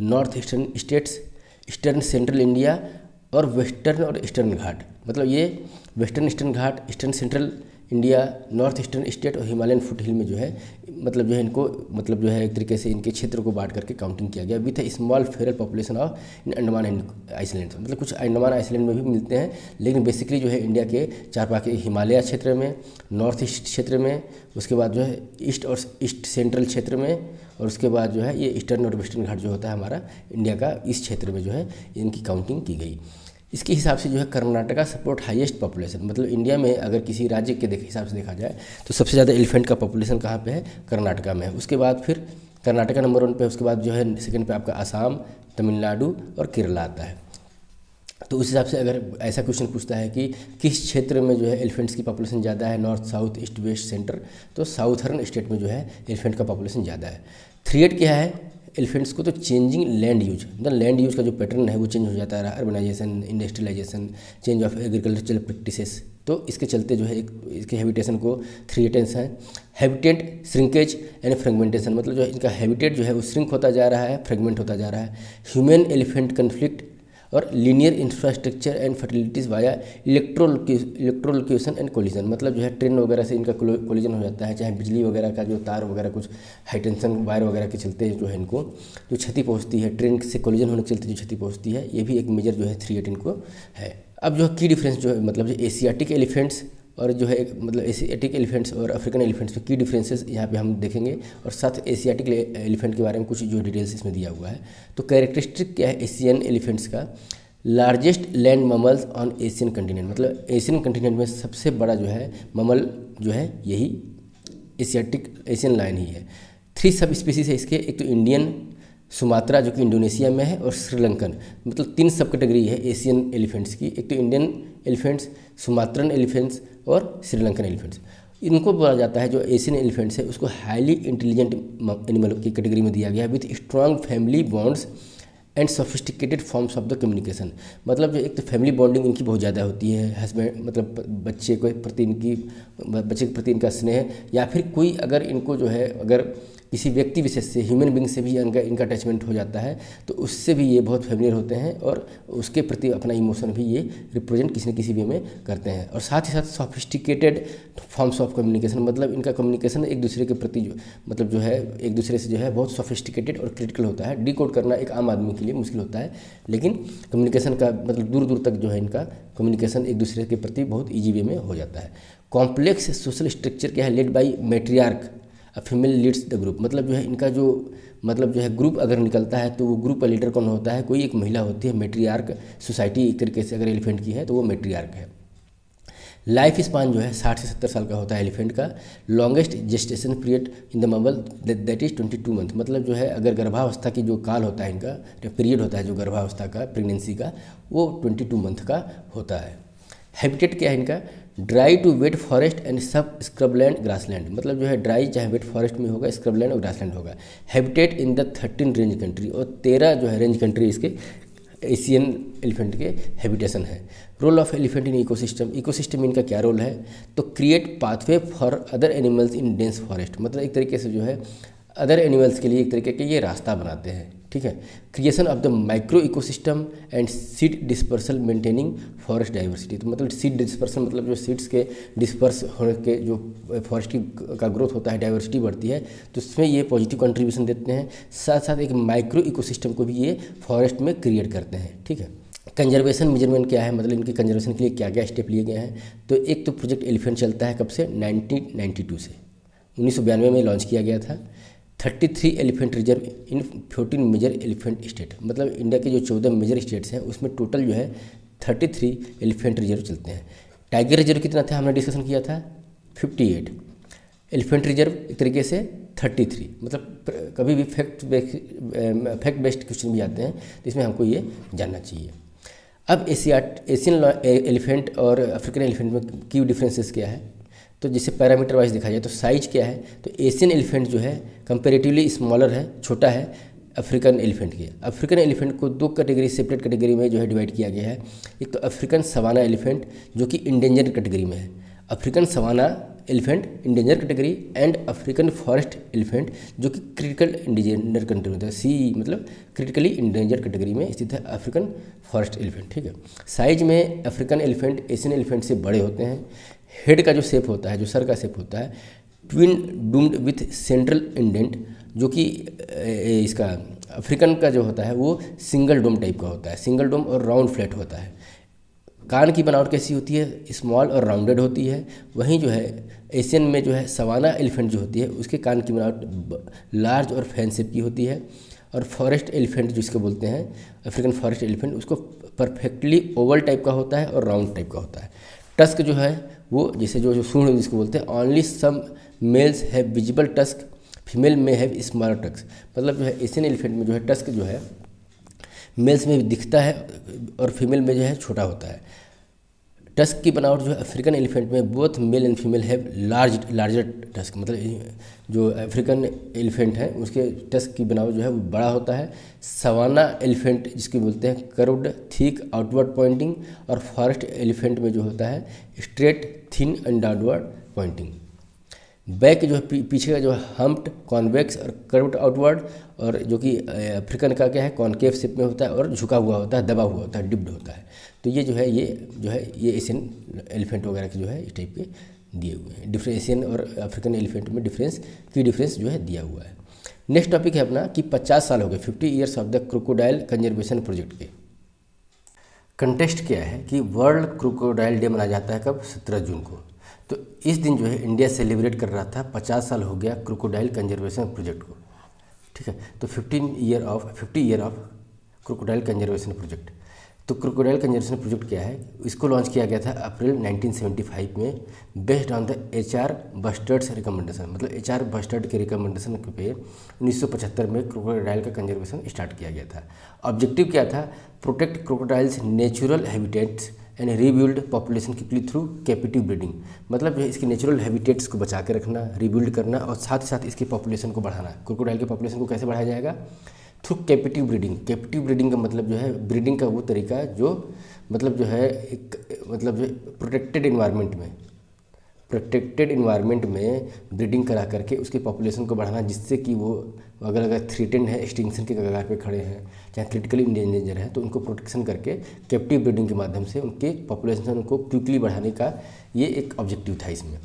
north eastern states, eastern central India और वेस्टर्न और ईस्टर्न घाट। मतलब ये western eastern ghat, eastern central India, north eastern state और हिमालयन फुट हिल में जो है मतलब जो है इनको मतलब जो है एक तरीके से इनके क्षेत्र को बांट करके काउंटिंग किया गया with small feral population of in Andaman and island. मतलब कुछ अंडमान आइसलैंड में भी मिलते हैं, लेकिन बेसिकली जो है इंडिया के 4 पाके हिमालय क्षेत्र में, नॉर्थ ईस्ट क्षेत्र में, उसके बाद जो है ईस्ट और ईस्ट सेंट्रल क्षेत्र में, और उसके बाद जो है ये ईस्टर्न और वेस्टर्न घाट जो होता है हमारा इंडिया का, इस क्षेत्र में जो है इनकी काउंटिंग की गई। इसके हिसाब से जो है कर्नाटका सपोर्ट हाईएस्ट पॉपुलेशन। मतलब इंडिया में अगर किसी राज्य के हिसाब से देखा जाए तो सबसे ज़्यादा एलिफेंट का पॉपुलेशन कहाँ पे है? कर्नाटका में है। उसके बाद फिर कर्नाटका नंबर 1 पे, उसके बाद जो है सेकंड पे आपका असम, तमिलनाडु और केरला आता है। तो उस हिसाब से अगर ऐसा क्वेश्चन पूछता है कि किस क्षेत्र में जो है एलिफेंट्स की पॉपुलेशन ज़्यादा है, north, south, east, west, centre, तो साउथर्न स्टेट में जो है एलिफेंट का पॉपुलेशन ज़्यादा है। थ्रेट क्या है एलिफेंट्स को? तो चेंजिंग लैंड यूज, मतलब लैंड यूज का जो पैटर्न है वो चेंज हो जाता है, urbanisation, industrialisation, change of agricultural practices. तो इसके चलते जो है इसके हैबिटेशन को थ्रेटेंस हैं। हैबिटेट श्रिंकेज एंड फ्रेगमेंटेशन, मतलब जो है इनका हैबिटेट जो है वो श्रिंक होता जा रहा है, फ्रेगमेंट होता जा रहा है। ह्यूमन एलिफेंट कन्फ्लिक्ट और linear infrastructure and fatalities via electrolocation and collision, मतलब जो है ट्रेन वगैरह से इनका कोलिजन हो जाता है, चाहे बिजली वगैरह का जो तार वगैरह कुछ हाई टेंशन वायर वगैरह के चलते जो है इनको जो क्षति पहुंचती है, ट्रेन से कोलिजन होने के चलते जो क्षति पहुंचती है, ये भी एक मेजर जो है थ्रेट इनको है। अब जो की डिफरेंस जो है मतलब जो एशियाटिक एलिफेंट्स और जो है मतलब एशियाटिक एलिफेंट्स और अफ्रीकन एलिफेंट्स में की डिफरेंसेस यहाँ पे हम देखेंगे, और साथ एशियाटिक एलिफेंट के बारे में कुछ जो डिटेल्स इसमें दिया हुआ है। तो कैरेक्टरिस्टिक क्या है एशियन एलिफेंट्स का? Largest land mammals on Asian continent, मतलब एशियन कंटिनेंट में सबसे बड़ा जो है ममल जो है यही एशियन लायन ही है। 3 सब स्पीसीज है इसके, एक तो इंडियन सुमात्रा जो कि इंडोनेशिया में है, और श्रीलंकन, मतलब 3 सब कैटेगरी है एशियन एलिफेंट्स की, एक तो इंडियन एलिफेंट्स, सुमात्रन एलिफेंट्स और श्रीलंकन एलिफेंट्स। इनको बोला जाता है जो एशियन एलिफेंट्स है उसको हाईली इंटेलिजेंट एनिमल की कैटेगरी में दिया गया है with strong family bonds and sophisticated forms of the communication. मतलब जो एक तो फैमिली बॉन्डिंग इनकी बहुत ज़्यादा होती है, हस्बैंड मतलब बच्चे के प्रति इनका स्नेह, या फिर कोई अगर इनको जो है अगर किसी व्यक्ति विशेष से, ह्यूमन बींग से भी इनका अटैचमेंट हो जाता है तो उससे भी ये बहुत फेमिलियर होते हैं और उसके प्रति अपना इमोशन भी ये रिप्रेजेंट किसी न किसी वे में करते हैं। और साथ ही साथ सोफिस्टिकेटेड फॉर्म्स ऑफ कम्युनिकेशन, मतलब इनका कम्युनिकेशन एक दूसरे के प्रति जो मतलब जो है एक दूसरे से जो है बहुत सोफिस्टिकेटेड और क्रिटिकल होता है। डिकोड करना एक आम आदमी के लिए मुश्किल होता है, लेकिन कम्युनिकेशन का मतलब दूर दूर तक जो है इनका कम्युनिकेशन एक दूसरे के प्रति बहुत ईजी वे में हो जाता है। कॉम्प्लेक्स सोशल स्ट्रक्चर क्या है? Led by matriarch, a female leads the group, मतलब जो है इनका जो मतलब जो है ग्रुप अगर निकलता है तो वो ग्रुप का लीडर कौन होता है? कोई एक महिला होती है। मैट्रियार्क सोसाइटी एक तरीके से अगर एलिफेंट की है तो वो मैट्रियार्क है। लाइफ स्पान जो है 60 से 70 साल का होता है एलिफेंट का। Longest gestation period in the mammal that is 22 month, मतलब जो है अगर गर्भावस्था की जो काल होता है इनका जो पीरियड होता है जो गर्भावस्था का प्रेगनेंसी का वो 22 मंथ का होता है। हैबिटेट क्या है इनका? Dry to wet forest and सब स्क्रबलैंड ग्रासलैंड, मतलब जो है ड्राई चाहे वेट फॉरेस्ट में होगा, स्क्रबलैंड और ग्रासलैंड होगा। Habitat in the 13 range country, और 13 जो है रेंज कंट्री इसके एशियन एलिफेंट के हैबिटेशन है। Role of elephant in ecosystem, ecosystem इनका क्या रोल है? तो create pathway for other animals in dense forest, मतलब एक तरीके से जो है अदर एनिमल्स के लिए एक तरीके के ये रास्ता बनाते हैं, ठीक है। Creation of the micro ecosystem and seed dispersal maintaining forest diversity, तो मतलब सीड डिस्पर्सल मतलब जो सीड्स के डिस्पर्स होने के जो फॉरेस्ट का ग्रोथ होता है, डाइवर्सिटी बढ़ती है, तो उसमें ये पॉजिटिव कंट्रीब्यूशन देते हैं। साथ साथ एक माइक्रो इकोसिस्टम को भी ये फॉरेस्ट में क्रिएट करते हैं, ठीक है। कंजर्वेशन मेजरमेंट क्या है, मतलब इनके कंजर्वेशन के लिए क्या क्या स्टेप लिए गए हैं? तो एक तो प्रोजेक्ट एलिफेंट चलता है कब से? 1992 से, 1992 में लॉन्च किया गया था। 33 elephant reserve in 14 major elephant state, मतलब इंडिया के जो 14 मेजर स्टेट्स हैं उसमें टोटल जो है 33 एलिफेंट रिजर्व चलते हैं। टाइगर रिजर्व कितना था हमने डिस्कशन किया था? 58। एलिफेंट रिजर्व एक तरीके से 33, मतलब कभी भी फैक्ट बेस्ड क्वेश्चन भी आते हैं तो इसमें हमको ये जानना चाहिए। अब एशियन एलिफेंट और अफ्रीकन एलिफेंट में की डिफरेंसेस क्या है? तो जैसे पैरामीटर वाइज देखा जाए तो साइज क्या है? तो एशियन एलिफेंट जो है कंपेरेटिवली स्मॉलर है, छोटा है। अफ्रीकन एलिफेंट की। अफ्रीकन एलिफेंट को दो कैटेगरी, सेपरेट कैटेगरी में जो है डिवाइड किया गया है। एक तो अफ्रीकन सवाना एलिफेंट जो कि इंडेंजर कैटेगरी में है, African savanna elephant endanger category, and African forest elephant जो कि क्रिटिकल इंडेंजर कैटेगरी में है। सी मतलब क्रिटिकली इंडेंजर कैटेगरी में स्थित है अफ्रीकन फॉरेस्ट एलिफेंट। ठीक है, साइज में अफ्रीकन एलिफेंट एशियन एलिफेंट से बड़े होते हैं। हेड का जो शेप होता है, जो सर का शेप होता है, twin doomed with central indent, जो कि इसका अफ्रीकन का जो होता है वो सिंगल डोम टाइप का होता है, सिंगल डोम और राउंड फ्लैट होता है। कान की बनावट कैसी होती है, स्मॉल और राउंडेड होती है। वहीं जो है एशियन में जो है सवाना एलिफेंट जो होती है उसके कान की बनावट लार्ज और फैन शेप की होती है। और फॉरेस्ट एलिफेंट जिसको बोलते हैं अफ्रीकन फॉरेस्ट एलिफेंट, उसको परफेक्टली ओवल टाइप का होता है और राउंड टाइप का होता है। टस्क जो है वो जैसे जो सूंड जिसको बोलते हैं, only some males have visible tusk, female में हैव स्मॉलर टस्क। मतलब जो है एशियन एलिफेंट में जो है टस्क जो है मेल्स में भी दिखता है और फीमेल में जो है छोटा होता है। टस्क की बनावट जो है अफ्रीकन एलिफेंट में both male and female have larger tusk, मतलब जो अफ्रीकन एलिफेंट है उसके टस्क की बनावट जो है वो बड़ा होता है। सवाना एलिफेंट जिसको बोलते हैं कर्व्ड थिक आउटवर्ड पॉइंटिंग, और फॉरेस्ट एलिफेंट में जो होता है straight thin and downward pointing. Back जो है पीछे का जो है हम्प्ड कॉन्वेक्स और कर्व्ड आउटवर्ड, और जो कि अफ्रीकन का क्या है कॉनकेव शेप में होता है और झुका हुआ होता है, दबा हुआ होता है, डिप्ड होता है। तो ये जो है ये एशियन एलिफेंट वगैरह के जो है इस टाइप के दिए हुए हैं। डिफरेंस एशियन और अफ्रीकन एलिफेंट में डिफरेंस जो है दिया हुआ है। नेक्स्ट टॉपिक है अपना कि 50 साल हो गए 50 years of the crocodile conservation project के। कंटेस्ट क्या है कि वर्ल्ड क्रोकोडाइल डे मनाया जाता है कब, 17 जून को। तो इस दिन जो है इंडिया सेलिब्रेट कर रहा था 50 साल हो गया क्रोकोडाइल कंजर्वेशन प्रोजेक्ट को। ठीक है, तो 50 year of crocodile conservation project. तो क्रोकोडाइल कंजर्वेशन प्रोजेक्ट क्या है, इसको लॉन्च किया गया था अप्रैल 1975 में, based on the HR bustards recommendation. मतलब HR बस्टर्ड के रिकमेंडेशन पे 1975 में क्रोकोडाइल का कंजर्वेशन स्टार्ट किया गया था। ऑब्जेक्टिव क्या था, protect crocodiles natural habitats and rebuild population quickly through captive breeding. मतलब जो है इसके नेचुरल हैबिटेट्स को बचा के रखना, रीबिल्ड करना, और साथ ही साथ इसकी पॉपुलेशन को बढ़ाना। क्रोकोडाइल के पॉपुलेशन को कैसे बढ़ाया जाएगा, through captive breeding. Capacitive breeding का मतलब जो है ब्रीडिंग का वो तरीका जो मतलब जो है एक मतलब जो प्रोटेक्टेड इन्वायरमेंट में ब्रीडिंग करा करके उसके पॉपुलेशन को बढ़ाना, जिससे कि वो अगर थ्रेटेंड है, एक्सटिंक्शन के कगार पे खड़े हैं, चाहे क्रिटिकली इंडेंजर है, तो उनको प्रोटेक्शन करके कैप्टिव ब्रीडिंग के माध्यम से उनके पॉपुलेशन को क्विकली बढ़ाने का ये एक ऑब्जेक्टिव था इसमें।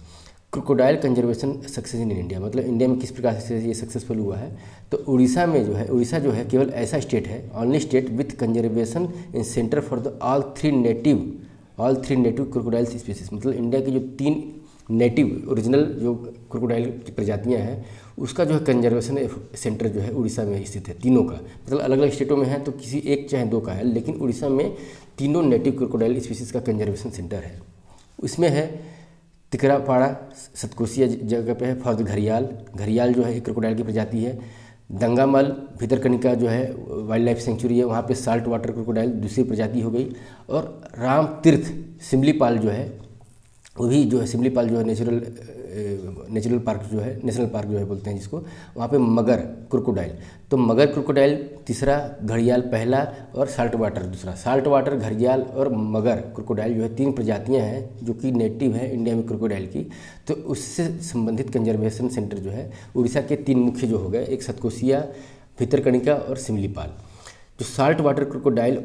Crocodile conservation success in India, मतलब इंडिया में किस प्रकार से ये सक्सेसफुल हुआ है। तो उड़ीसा जो है केवल ऐसा स्टेट है, only state with conservation in centre for the all three native crocodile species. मतलब इंडिया की जो 3 नेटिव ओरिजिनल जो क्रोकोडाइल की प्रजातियां हैं उसका जो है कंजर्वेशन सेंटर जो है उड़ीसा में स्थित है, तीनों का। मतलब अलग अलग स्टेटों में है तो किसी एक चाहे 2 का है, लेकिन उड़ीसा में तीनों नेटिव क्रोकोडाइल स्पीसीज का कंजर्वेशन सेंटर है। उसमें है तिकरापाड़ा सतकोसिया जगह पे है फॉर द घड़ियाल जो है एक क्रोकोडाइल की प्रजाति है। दंगामल भितरकनिका जो है वाइल्ड लाइफ सेंचुरी है, वहाँ पे साल्ट वाटर क्रोकोडाइल दूसरी प्रजाति हो गई। और राम तीर्थ सिमलीपाल जो है वो भी जो है सिमलीपाल जो है नेचुरल पार्क जो है, नेशनल पार्क जो है बोलते हैं जिसको, वहाँ पे मगर क्रोकोडाइल। तो मगर क्रोकोडाइल तीसरा, घड़ियाल पहला और साल्ट वाटर दूसरा। साल्ट वाटर, घड़ियाल और मगर क्रोकोडाइल जो है 3 प्रजातियां हैं जो कि नेटिव है इंडिया में क्रोकोडाइल की। तो उससे संबंधित कंजर्वेशन सेंटर जो है उड़ीसा के 3 मुख्य जो हो गए, एक सतकोसिया, भितरकनिका और सिमलीपाल। जो साल्ट वाटर क्रोकोडाइल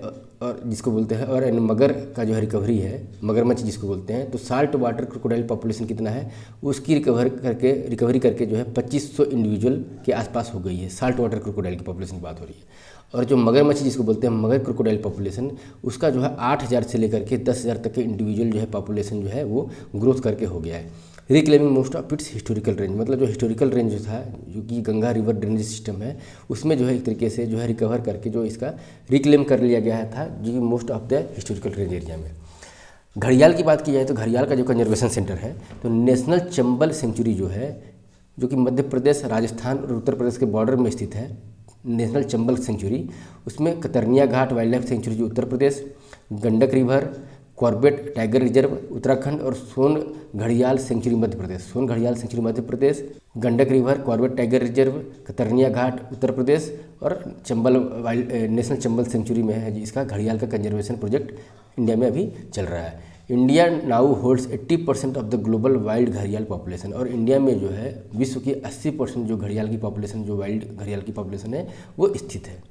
और जिसको बोलते हैं और मगर का जो है रिकवरी है, मगरमच्छ जिसको बोलते हैं, तो साल्ट वाटर क्रोकोडाइल पॉपुलेशन कितना है उसकी रिकवरी करके जो है 2500 इंडिविजुअल के आसपास हो गई है। साल्ट वाटर क्रोकोडाइल की पॉपुलेशन की बात हो रही है। और जो मगरमच्छ जिसको बोलते हैं मगर क्रोकोडाइल पॉपुलेशन, उसका जो है 8000 से लेकर के 10,000 तक के इंडिविजुअल जो है पॉपुलेशन जो है वो ग्रोथ करके हो गया है। Reclaiming most of its historical range, मतलब जो हिस्टोरिकल रेंज जो था जो कि गंगा रिवर ड्रेनेज सिस्टम है उसमें जो है एक तरीके से जो है रिकवर करके जो इसका रिक्लेम कर लिया गया था जो कि most of the historical range area में। घड़ियाल की बात की जाए तो घड़ियाल का जो कंजर्वेशन सेंटर है तो नेशनल चंबल सेंचुरी जो है जो कि मध्य प्रदेश, राजस्थान और उत्तर प्रदेश के बॉर्डर में स्थित है, नेशनल चंबल सेंचुरी। उसमें कतरनिया घाट वाइल्ड लाइफ सेंचुरी जो Uttar Pradesh, Gandak river, Corbett tiger reserve Uttarakhand और सोन घड़ियाल सेंचुरी मध्य प्रदेश। सोन घड़ियाल century Madhya Pradesh, Gandak river Corbett tiger reserve कतरनिया घाट उत्तर प्रदेश और Chambal wild national Chambal century में है इसका घड़ियाल का कंजर्वेशन प्रोजेक्ट इंडिया में अभी चल रहा है। India now holds 80% of the global wild घड़ियाल पॉपुलेशन, और इंडिया में जो है विश्व की 80% जो घड़ियाल की पॉपुलेशन, जो वाइल्ड घड़ियाल की पॉपुलेशन है वो स्थित है।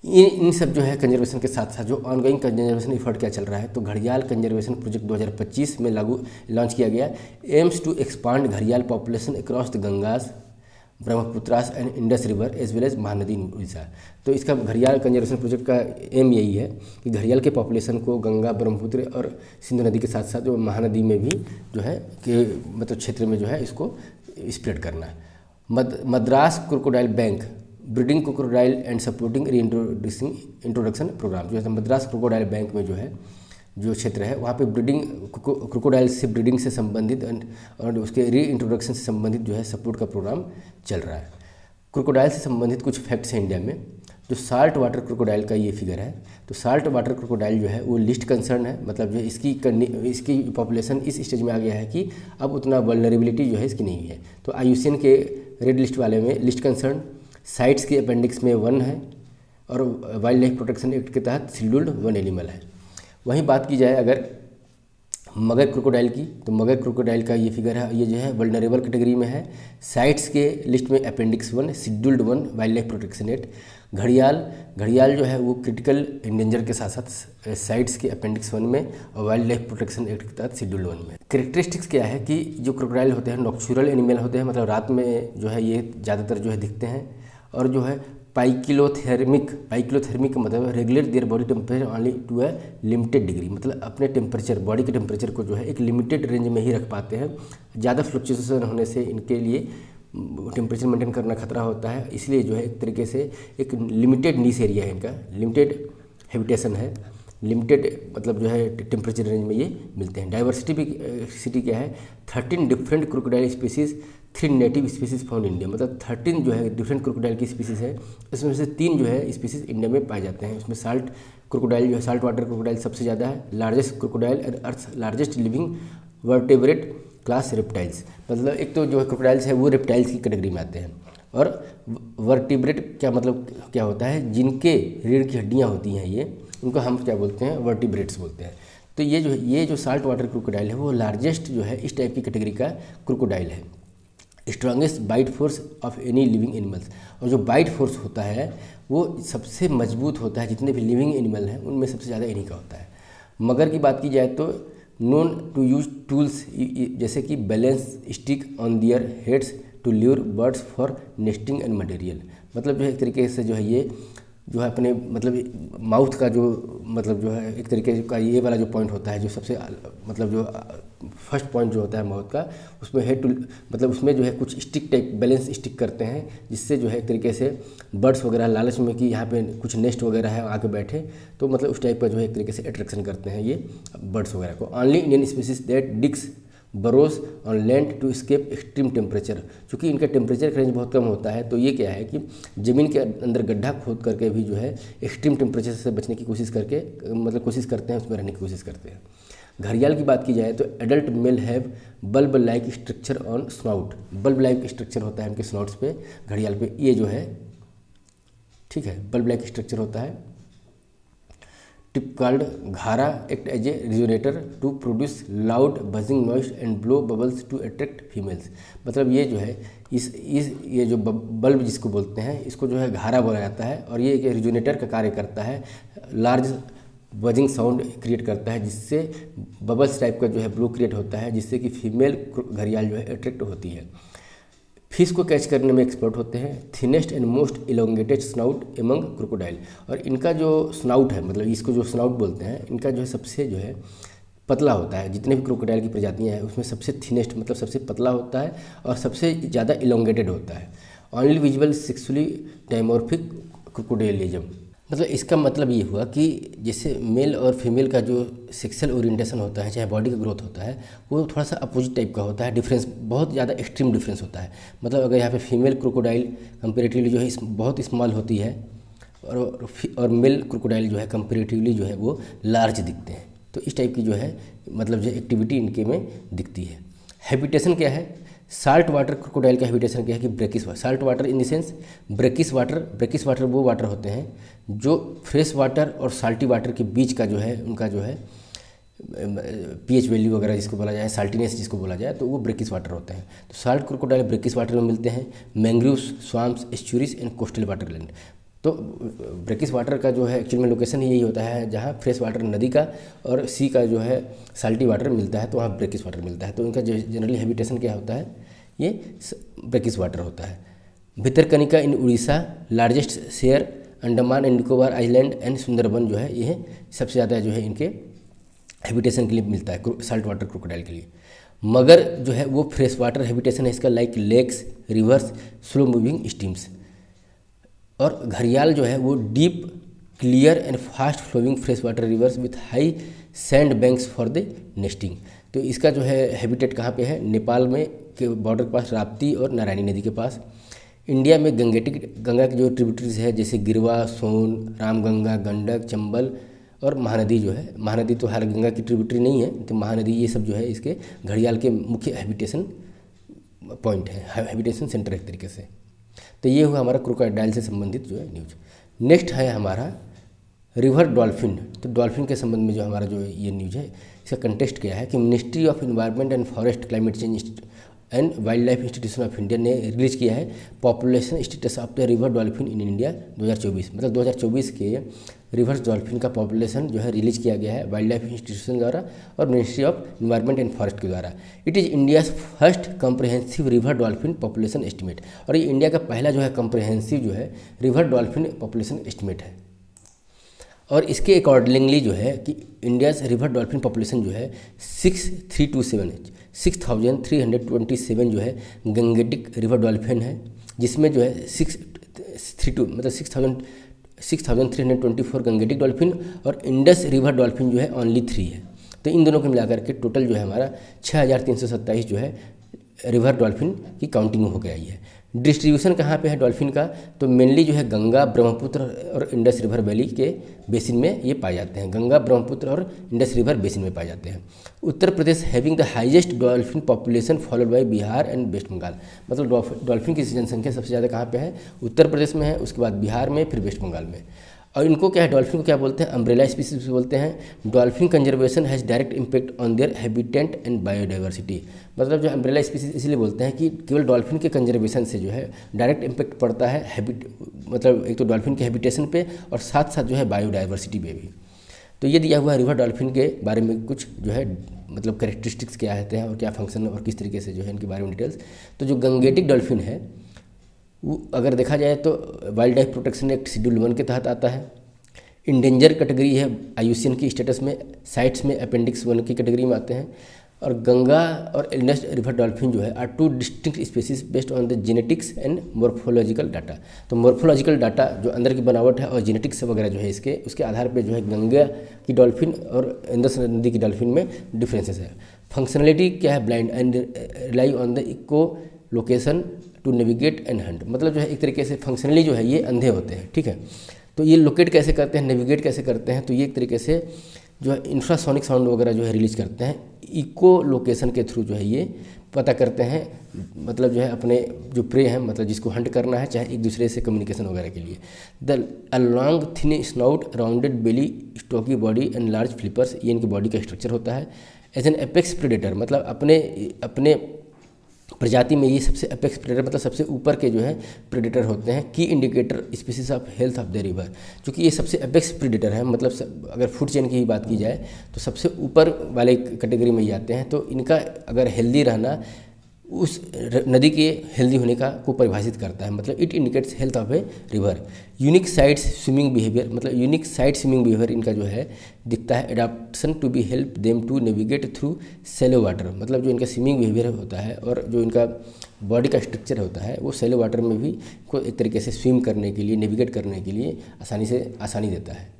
इन सब जो है कंजर्वेशन के साथ साथ जो ऑनगोइंग कंजर्वेशन इफर्ट क्या चल रहा है, तो घड़ियाल कंजर्वेशन प्रोजेक्ट 2025 में लॉन्च किया गया। एम्स टू एक्सपांड घड़ियाल population across the Gangas, Brahmaputras and Indus river as well as Mahanadi Orissa. तो इसका घड़ियाल कंजर्वेशन प्रोजेक्ट का एम यही है कि घड़ियाल के पॉपुलेशन को गंगा, ब्रह्मपुत्र और सिंधु नदी के साथ साथ जो महानदी में भी जो है कि मतलब क्षेत्र में जो है इसको स्प्रेड करना है। Madras crocodile bank breeding crocodile and supporting introduction programme, जो है मद्रास क्रोकोडाइल बैंक में जो है जो क्षेत्र है वहाँ पे ब्रीडिंग क्रोकोडाइल से ब्रीडिंग से संबंधित और उसके री इंट्रोडक्शन से संबंधित जो है सपोर्ट का प्रोग्राम चल रहा है। क्रोकोडाइल से संबंधित कुछ फैक्ट्स हैं इंडिया में। जो साल्ट वाटर क्रोकोडाइल का ये फिगर है, तो साल्ट वाटर क्रोकोडाइल जो है वो लिस्ट कंसर्न है, मतलब जो इसकी पॉपुलेशन इस स्टेज में आ गया है कि अब उतना वल्नरेबिलिटी जो है इसकी नहीं है। तो IUCN के रेड लिस्ट वाले में लिस्ट कंसर्न साइट्स के अपेंडिक्स में 1 है और वाइल्ड लाइफ प्रोटेक्शन एक्ट के तहत शेड्यूल्ड 1 एनिमल है। वहीं बात की जाए अगर मगर क्रोकोडाइल की, तो मगर क्रोकोडाइल का ये फिगर है, ये जो है वल्नरेबल कैटेगरी में है। साइट्स के लिस्ट में appendix 1 scheduled 1 wild life protection act. घड़ियाल जो है वो क्रिटिकल इंडेंजर के साथ साथ साइट्स के अपेंडिक्स 1 में और वाइल्ड लाइफ प्रोटेक्शन एक्ट के तहत शेड्यूल्ड 1 में। कैरेक्टरिस्टिक्स क्या है कि जो क्रोकोडाइल होते हैं नॉक्चुरल एनिमल होते हैं, मतलब रात में जो है ये ज़्यादातर जो है दिखते हैं, और जो है पाइक्लोथेर्मिक का मतलब regulate their body temperature only to a limited degree, मतलब अपने टेम्परेचर बॉडी के टेम्परेचर को जो है एक लिमिटेड रेंज में ही रख पाते हैं। ज़्यादा फ्लक्चुएशन होने से इनके लिए टेम्परेचर मेंटेन करना खतरा होता है, इसलिए जो है एक तरीके से एक लिमिटेड नीश एरिया है इनका, लिमिटेड हैबिटेशन है, लिमिटेड मतलब जो है टेम्परेचर रेंज में ये मिलते हैं। डाइवर्सिटी क्या है, 13 different crocodile species, 3 native species found India, मतलब 13 जो है डिफरेंट क्रोकोडाइल की स्पीसीज है, इसमें से 3 जो है स्पीसीज इंडिया में पाए जाते हैं। उसमें साल्ट क्रोकोडाइल जो है साल्ट वाटर क्रोकोडाइल सबसे ज़्यादा है, largest crocodile and earth largest living vertebrate class reptiles, मतलब एक तो जो है क्रोकोडाइल्स है वो रेप्टाइल्स की कैटेगरी में आते हैं। और वर्टिब्रेट क्या मतलब क्या होता है, जिनके रीढ़ की हड्डियाँ होती हैं ये, उनको हम क्या बोलते हैं, वर्टिब्रेट्स बोलते हैं। तो ये जो साल्ट वाटर क्रोकोडाइल है वो लार्जेस्ट जो है इस टाइप की कैटेगरी का क्रोकोडाइल है। Strongest bite force of any living animals, और जो बाइट फोर्स होता है वो सबसे मजबूत होता है जितने भी लिविंग एनिमल हैं उनमें सबसे ज़्यादा इन्हीं का होता है। मगर की बात की जाए तो नोन टू यूज टूल्स जैसे कि balance stick on their heads to lure birds for nesting and material, मतलब जो है एक तरीके से जो है ये जो है अपने मतलब माउथ का जो मतलब जो है एक तरीके का ये वाला जो पॉइंट होता है जो सबसे मतलब जो फर्स्ट पॉइंट जो होता है माउथ का, उसमें हेड टू मतलब उसमें जो है कुछ स्टिक टाइप बैलेंस स्टिक करते हैं, जिससे जो है एक तरीके से बर्ड्स वगैरह लालच में कि यहाँ पे कुछ नेस्ट वगैरह है आके बैठे, तो मतलब उस टाइप का जो है एक तरीके से अट्रैक्शन करते हैं ये बर्ड्स वगैरह को। Only Indian species that digs burrows on land to escape extreme temperature, चूँकि इनका टेम्परेचर रेंज बहुत कम होता है, तो ये क्या है कि ज़मीन के अंदर गड्ढा खोद करके भी जो है एक्सट्रीम टेम्परेचर से बचने की कोशिश करके मतलब कोशिश करते हैं, उसमें रहने की कोशिश करते हैं। घड़ियाल की बात की जाए तो adult male have bulb like structure on snout, bulb like structure होता है इनके स्नॉट्स पे, घड़ियाल पे ये जो है ठीक है बल्ब लाइक स्ट्रक्चर होता है। Tip called ghara act as a resonator to produce loud buzzing noise and blow bubbles to attract females, मतलब ये जो है इस ये जो बल्ब जिसको बोलते हैं इसको जो है घारा बोला जाता है, और ये एक रिजोनेटर का कार्य करता है, लार्ज बजिंग साउंड क्रिएट करता है जिससे बबल्स टाइप का जो है ब्लो क्रिएट होता है, जिससे कि फीमेल घड़ियाल जो है अट्रैक्ट होती है। फिश को कैच करने में एक्सपर्ट होते हैं। Thinnest and most elongated snout among crocodile, और इनका जो स्नाउट है मतलब इसको जो स्नाउट बोलते हैं, इनका जो है सबसे जो है पतला होता है, जितने भी क्रोकोडाइल की प्रजातियां हैं उसमें सबसे थिनेस्ट मतलब सबसे पतला होता है और सबसे ज़्यादा इलोंगेटेड होता है। ऑनली विजुअल सेक्सुअली डायमॉर्फिक क्रोकोडाइलिज्म, मतलब इसका मतलब ये हुआ कि जैसे मेल और फीमेल का जो सेक्सुअल ओरिएंटेशन होता है, चाहे बॉडी का ग्रोथ होता है, वो थोड़ा सा अपोजिट टाइप का होता है, डिफरेंस बहुत ज़्यादा एक्सट्रीम डिफरेंस होता है। मतलब अगर यहाँ पे फीमेल क्रोकोडाइल कंपेरेटिवली जो है बहुत स्मॉल होती है और मेल क्रोकोडाइल जो है कंपेरेटिवली जो है वो लार्ज दिखते हैं, तो इस टाइप की जो है मतलब जो एक्टिविटी इनके में दिखती है। हैबिटेशन क्या है? साल्ट वाटर क्रोकोडाइल का हैबिटेशन क्या है कि brackish water, salt water in the sense brackish water. Brackish water वो वाटर होते हैं जो फ्रेश वाटर और साल्टी वाटर के बीच का जो है उनका जो है पीएच वैल्यू वगैरह जिसको बोला जाए, साल्टीनेस जिसको बोला जाए, तो वो ब्रेकिस वाटर होते हैं। तो साल्ट क्रोकोडाइल ब्रेकिस वाटर में मिलते हैं। Mangroves, swamps, estuaries and coastal waterland. तो ब्रेकिस वाटर का जो है एक्चुअल में लोकेशन यही होता है जहाँ फ्रेश वाटर नदी का और सी का जो है साल्टी वाटर मिलता है, तो वहाँ ब्रेकिस वाटर मिलता है। तो इनका जनरली हैबिटेशन क्या होता है? ये ब्रेकिस वाटर होता है। Bhitarkanika in Orissa, largest share Andaman and Nicobar island and Sundarban जो है ये सबसे ज़्यादा जो है इनके हैबिटेशन के लिए मिलता है साल्ट वाटर क्रोकोडाइल के लिए। मगर जो है वो फ्रेश वाटर हैबिटेशन है इसका, like lakes, reverse, slow moving streams. और घड़ियाल जो है वो deep, clear and fast flowing fresh water reverse with high sand banks for the nesting. तो इसका जो है हैबिटेट कहाँ पे है? नेपाल में के बॉर्डर के पास, राप्ती और नारायणी नदी के पास। इंडिया में गंगा की जो ट्रिब्यूटरीज है जैसे गिरवा, सोन, रामगंगा, गंडक, चंबल और महानदी जो है, महानदी तो हर गंगा की ट्रिब्यूटरी नहीं है, तो महानदी ये सब जो है इसके घड़ियाल के मुख्य हैबिटेशन पॉइंट है, हैबिटेशन सेंटर एक तरीके से। तो ये हुआ हमारा क्रोकोडाइल से संबंधित जो है न्यूज। नेक्स्ट है हमारा रिवर डॉल्फिन। तो डॉल्फिन के संबंध में जो हमारा जो ये न्यूज है इसका कंटेक्स्ट क्या है कि ministry of environment and forest climate change and wild life institution of India ने रिलीज किया है population status of the river dolphin in India 2024। मतलब 2024 के रिवर डॉल्फिन का पॉपुलेशन जो है रिलीज किया गया है वाइल्ड लाइफ इंस्टीट्यूशन द्वारा और ministry of environment and forest के द्वारा। It is India's first comprehensive river dolphin population estimate. और ये इंडिया का पहला जो है कम्प्रहेंसिव जो है रिवर डॉल्फिन पॉपुलेशन एस्टिमेट है। और इसके अकॉर्डिंगली जो है कि इंडियाज़ रिवर डॉल्फिन पॉपुलेशन जो है 6327 जो है गंगेटिक रिवर डॉल्फिन है, जिसमें जो है 6324 गंगेटिक डॉल्फिन और इंडस रिवर डॉल्फिन जो है ओनली 3 है। तो इन दोनों को मिलाकर के टोटल जो है हमारा 6327 जो है रिवर डॉल्फिन की काउंटिंग हो गई है। डिस्ट्रीब्यूशन कहाँ पे है डॉल्फिन का? तो मेनली जो है गंगा, ब्रह्मपुत्र और इंडस रिवर वैली के बेसिन में ये पाए जाते हैं। गंगा, ब्रह्मपुत्र और इंडस रिवर बेसिन में पाए जाते हैं। Uttar Pradesh having the highest dolphin population followed by Bihar and West Bengal. मतलब डॉल्फिन की जनसंख्या सबसे ज़्यादा कहाँ पे है? उत्तर प्रदेश में है, उसके बाद बिहार में, फिर वेस्ट बंगाल में। और इनको क्या है, डॉल्फिन को क्या बोलते हैं? अम्ब्रेला स्पीसीज बोलते हैं। Dolphin conservation has direct impact on their habitat and biodiversity. मतलब जो अम्ब्रेला स्पीसीज इसलिए बोलते हैं कि केवल डॉल्फिन के कंजर्वेशन से जो है डायरेक्ट इम्पैक्ट पड़ता है मतलब एक तो डॉल्फिन के हैबिटेशन पे और साथ साथ जो है बायोडाइवर्सिटी पे भी। तो ये दिया हुआ रिवर डॉल्फिन के बारे में कुछ जो है मतलब कैरेक्टरिस्टिक्स क्या होते हैं और क्या फंक्शन और किस तरीके से जो है इनके बारे में डिटेल्स। तो जो गंगेटिक डॉल्फिन है वो अगर देखा जाए तो wild life protection act schedule 1 के तहत आता है। इंडेंजर कैटेगरी है IUCN की स्टेटस में, साइट्स में अपेंडिक्स 1 की कैटेगरी में आते हैं। और गंगा और इंडस रिवर डॉल्फिन जो है are 2 distinct species based on the genetics and morphological data. तो मोर्फोलॉजिकल डाटा जो अंदर की बनावट है और जेनेटिक्स वगैरह जो है उसके आधार पे जो है गंगा की डॉल्फिन और इंडस नदी की डॉल्फिन में डिफरेंसेस है। फंक्शनलिटी क्या है? Blind and rely on the echo location to navigate and hunt. मतलब जो है एक तरीके से फंक्शनली जो है ये अंधे होते हैं, ठीक है। तो ये लोकेट कैसे करते हैं, नेविगेट कैसे करते हैं? तो ये एक तरीके से जो है इंफ्रासोनिक साउंड वगैरह जो है रिलीज करते हैं। इको लोकेशन के थ्रू जो है ये पता करते हैं, मतलब जो है अपने जो प्रे हैं, मतलब जिसको हंट करना है, चाहे एक दूसरे से कम्युनिकेशन वगैरह के लिए। The long thin snout, rounded belly, stocky body and large flippers, ये इनकी बॉडी का स्ट्रक्चर होता है। एज एन एपेक्स प्रेडेटर, मतलब अपने प्रजाति में ये सबसे अपेक्स प्रेडेटर मतलब सबसे ऊपर के जो है प्रेडेटर होते हैं। की indicator species of health of the river, क्योंकि ये सबसे अपेक्स प्रेडेटर है, मतलब अगर फूड चेन की ही बात की जाए तो सबसे ऊपर वाले कैटेगरी में ही आते हैं। तो इनका अगर हेल्दी रहना उस नदी के हेल्दी होने का को परिभाषित करता है, मतलब it indicates health of a river. Unique sides swimming behaviour, मतलब यूनिक साइट स्विमिंग बिहेवियर इनका जो है दिखता है। Adaptation to be help them to navigate through shallow water, मतलब जो इनका स्विमिंग बिहेवियर होता है और जो इनका बॉडी का स्ट्रक्चर होता है वो सेलो वाटर में भी को एक तरीके से स्विम करने के लिए, नेविगेट करने के लिए आसानी देता है।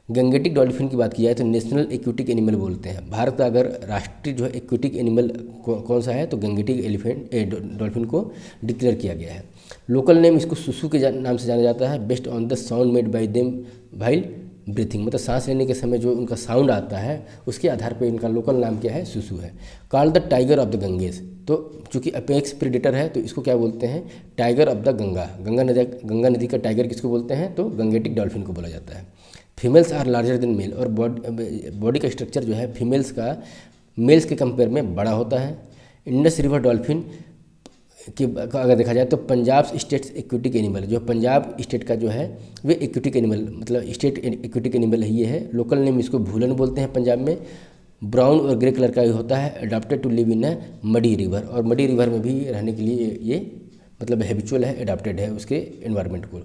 गंगेटिक डॉल्फिन की बात की जाए तो नेशनल एक्वेटिक एनिमल बोलते हैं। भारत का अगर राष्ट्रीय जो है एक्वेटिक एनिमल कौन सा है तो गंगेटिक डॉल्फिन को डिक्लेयर किया गया है। लोकल नेम इसको सुसु के नाम से जाना जाता है, based on the sound made by them while breathing, मतलब सांस लेने के समय जो उनका साउंड आता है उसके आधार पर इनका लोकल नाम क्या है, सुसु है। Called the tiger of the Ganges, तो चूंकि अपेक्स प्रेडेटर है तो इसको क्या बोलते हैं, tiger of the Ganga. Ganga नदी का टाइगर किसको बोलते हैं, तो गंगेटिक डॉल्फिन को बोला जाता है। Females are larger than male, और बॉडी का स्ट्रक्चर जो है फीमेल्स का मेल्स के कंपेयर में बड़ा होता है। इंडस रिवर डॉल्फिन कि अगर देखा जाए तो पंजाब स्टेट्स एक्वेटिक एनिमल, जो पंजाब स्टेट का जो है वे एक्वेटिक एनिमल, मतलब स्टेट एक्वेटिक एनिमल है ये है। लोकल नेम इसको भूलन बोलते हैं पंजाब में। ब्राउन और ग्रे कलर का ये होता है। Adapted to live in muddy river, और मडी रिवर में भी रहने के लिए ये मतलब हैबिचुअल है, अडाप्टेड है उसके एनवायरनमेंट को।